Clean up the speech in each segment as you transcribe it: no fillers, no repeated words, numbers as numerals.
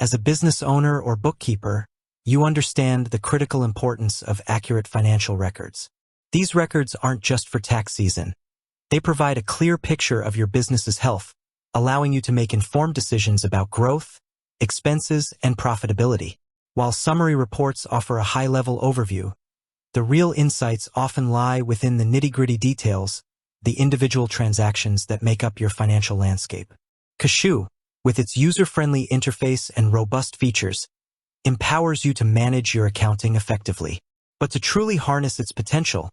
As a business owner or bookkeeper, you understand the critical importance of accurate financial records. These records aren't just for tax season. They provide a clear picture of your business's health, allowing you to make informed decisions about growth, expenses, and profitability. While summary reports offer a high-level overview, the real insights often lie within the nitty-gritty details, the individual transactions that make up your financial landscape. Kashoo, with its user-friendly interface and robust features, empowers you to manage your accounting effectively. But to truly harness its potential,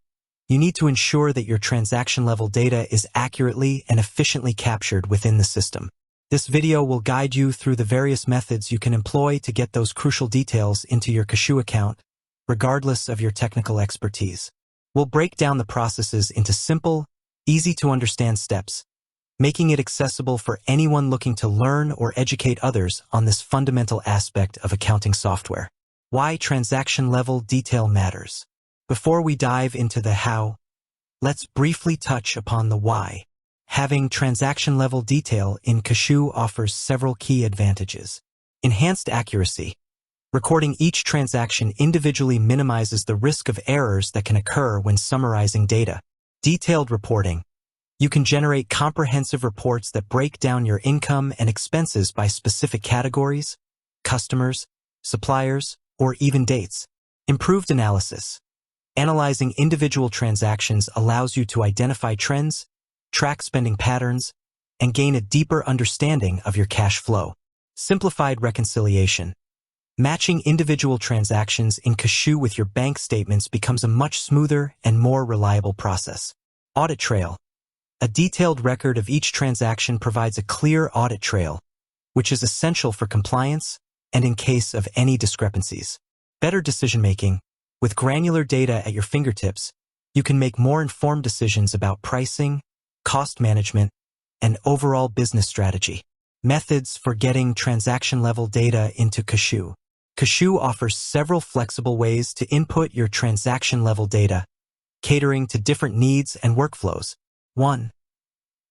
you need to ensure that your transaction-level data is accurately and efficiently captured within the system. This video will guide you through the various methods you can employ to get those crucial details into your Kashoo account, regardless of your technical expertise. We'll break down the processes into simple, easy-to-understand steps, making it accessible for anyone looking to learn or educate others on this fundamental aspect of accounting software. Why transaction-level detail matters. Before we dive into the how, let's briefly touch upon the why. Having transaction-level detail in Kashoo offers several key advantages. Enhanced accuracy. Recording each transaction individually minimizes the risk of errors that can occur when summarizing data. Detailed reporting. You can generate comprehensive reports that break down your income and expenses by specific categories, customers, suppliers, or even dates. Improved analysis. Analyzing individual transactions allows you to identify trends, track spending patterns, and gain a deeper understanding of your cash flow. Simplified reconciliation. Matching individual transactions in Kashoo with your bank statements becomes a much smoother and more reliable process. Audit trail. A detailed record of each transaction provides a clear audit trail, which is essential for compliance and in case of any discrepancies. Better decision-making. With granular data at your fingertips, you can make more informed decisions about pricing, cost management, and overall business strategy. Methods for getting transaction-level data into Kashoo. Kashoo offers several flexible ways to input your transaction-level data, catering to different needs and workflows. 1.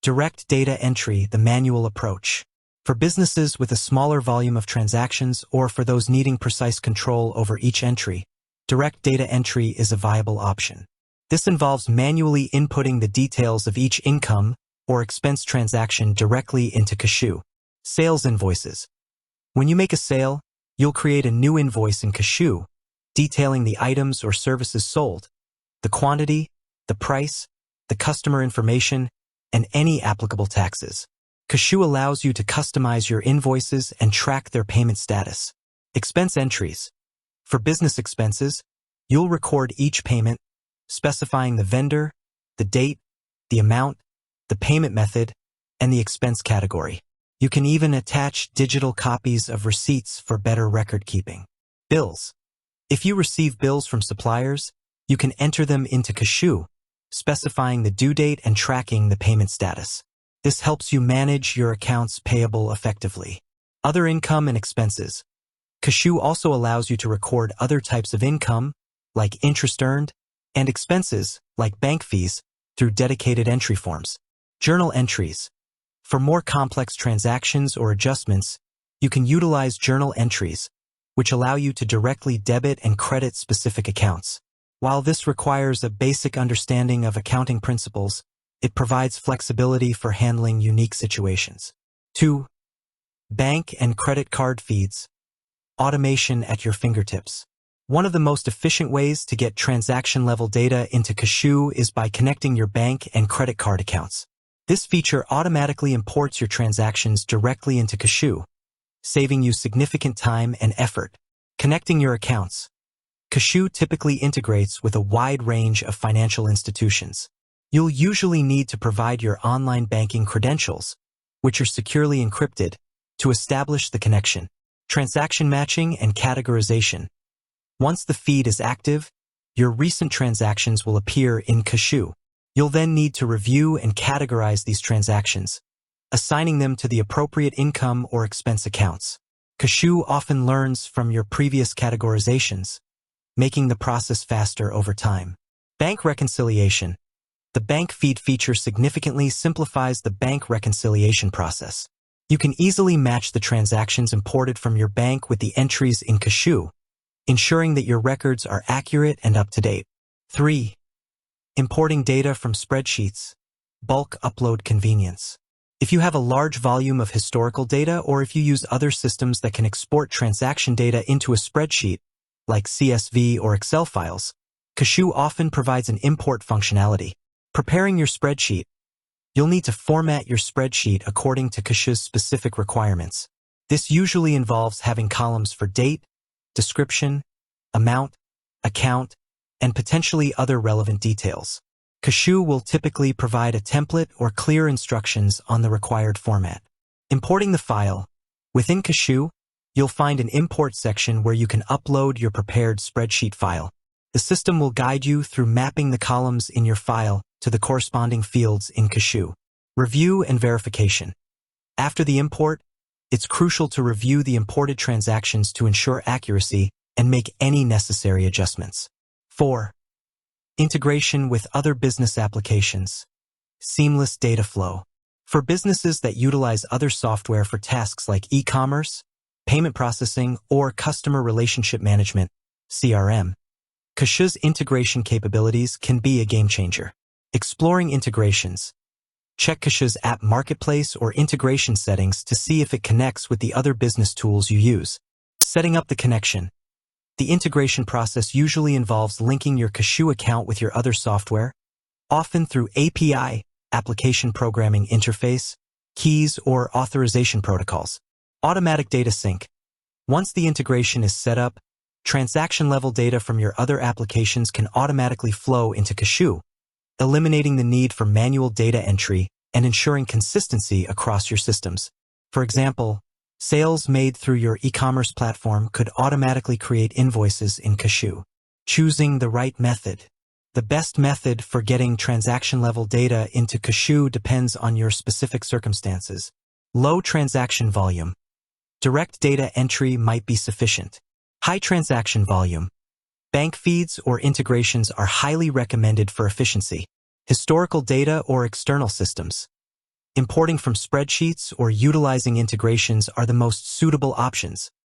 Direct data entry, the manual approach. For businesses with a smaller volume of transactions or for those needing precise control over each entry, direct data entry is a viable option. This involves manually inputting the details of each income or expense transaction directly into Kashoo. Sales invoices. When you make a sale, you'll create a new invoice in Kashoo, detailing the items or services sold, the quantity, the price, the customer information, and any applicable taxes. Kashoo allows you to customize your invoices and track their payment status. Expense entries. For business expenses, you'll record each payment, specifying the vendor, the date, the amount, the payment method, and the expense category. You can even attach digital copies of receipts for better record keeping. Bills. If you receive bills from suppliers, you can enter them into Kashoo, specifying the due date and tracking the payment status. This helps you manage your accounts payable effectively. Other income and expenses. Kashoo also allows you to record other types of income, like interest earned, and expenses, like bank fees, through dedicated entry forms. Journal entries. For more complex transactions or adjustments, you can utilize journal entries, which allow you to directly debit and credit specific accounts. While this requires a basic understanding of accounting principles, it provides flexibility for handling unique situations. 2. Bank and credit card feeds. Automation at your fingertips. One of the most efficient ways to get transaction-level data into Kashoo is by connecting your bank and credit card accounts. This feature automatically imports your transactions directly into Kashoo, saving you significant time and effort. Connecting your accounts. Kashoo typically integrates with a wide range of financial institutions. You'll usually need to provide your online banking credentials, which are securely encrypted, to establish the connection. Transaction matching and categorization. Once the feed is active, your recent transactions will appear in Kashoo. You'll then need to review and categorize these transactions, assigning them to the appropriate income or expense accounts. Kashoo often learns from your previous categorizations, making the process faster over time. Bank reconciliation. The bank feed feature significantly simplifies the bank reconciliation process. You can easily match the transactions imported from your bank with the entries in Kashoo, ensuring that your records are accurate and up-to-date. 3. Importing data from spreadsheets. Bulk upload convenience. If you have a large volume of historical data or if you use other systems that can export transaction data into a spreadsheet, like CSV or Excel files, Kashoo often provides an import functionality. Preparing your spreadsheet. You'll need to format your spreadsheet according to Kashoo's specific requirements. This usually involves having columns for date, description, amount, account, and potentially other relevant details. Kashoo will typically provide a template or clear instructions on the required format. Importing the file. Within Kashoo, you'll find an import section where you can upload your prepared spreadsheet file. The system will guide you through mapping the columns in your file to the corresponding fields in Kashoo. Review and verification. After the import, it's crucial to review the imported transactions to ensure accuracy and make any necessary adjustments. 4. Integration with other business applications. Seamless data flow. For businesses that utilize other software for tasks like e-commerce, payment processing, or customer relationship management, CRM, Kashoo's integration capabilities can be a game changer. Exploring integrations. Check Kashoo's app marketplace or integration settings to see if it connects with the other business tools you use. Setting up the connection. The integration process usually involves linking your Kashoo account with your other software, often through API, application programming interface, keys, or authorization protocols. Automatic data sync. Once the integration is set up, transaction-level data from your other applications can automatically flow into Kashoo, eliminating the need for manual data entry and ensuring consistency across your systems. For example, sales made through your e-commerce platform could automatically create invoices in Kashoo. Choosing the right method. The best method for getting transaction-level data into Kashoo depends on your specific circumstances. Low transaction volume. Direct data entry might be sufficient. High transaction volume. Bank feeds or integrations are highly recommended for efficiency. Historical data or external systems. Importing from spreadsheets or utilizing integrations are the most suitable options.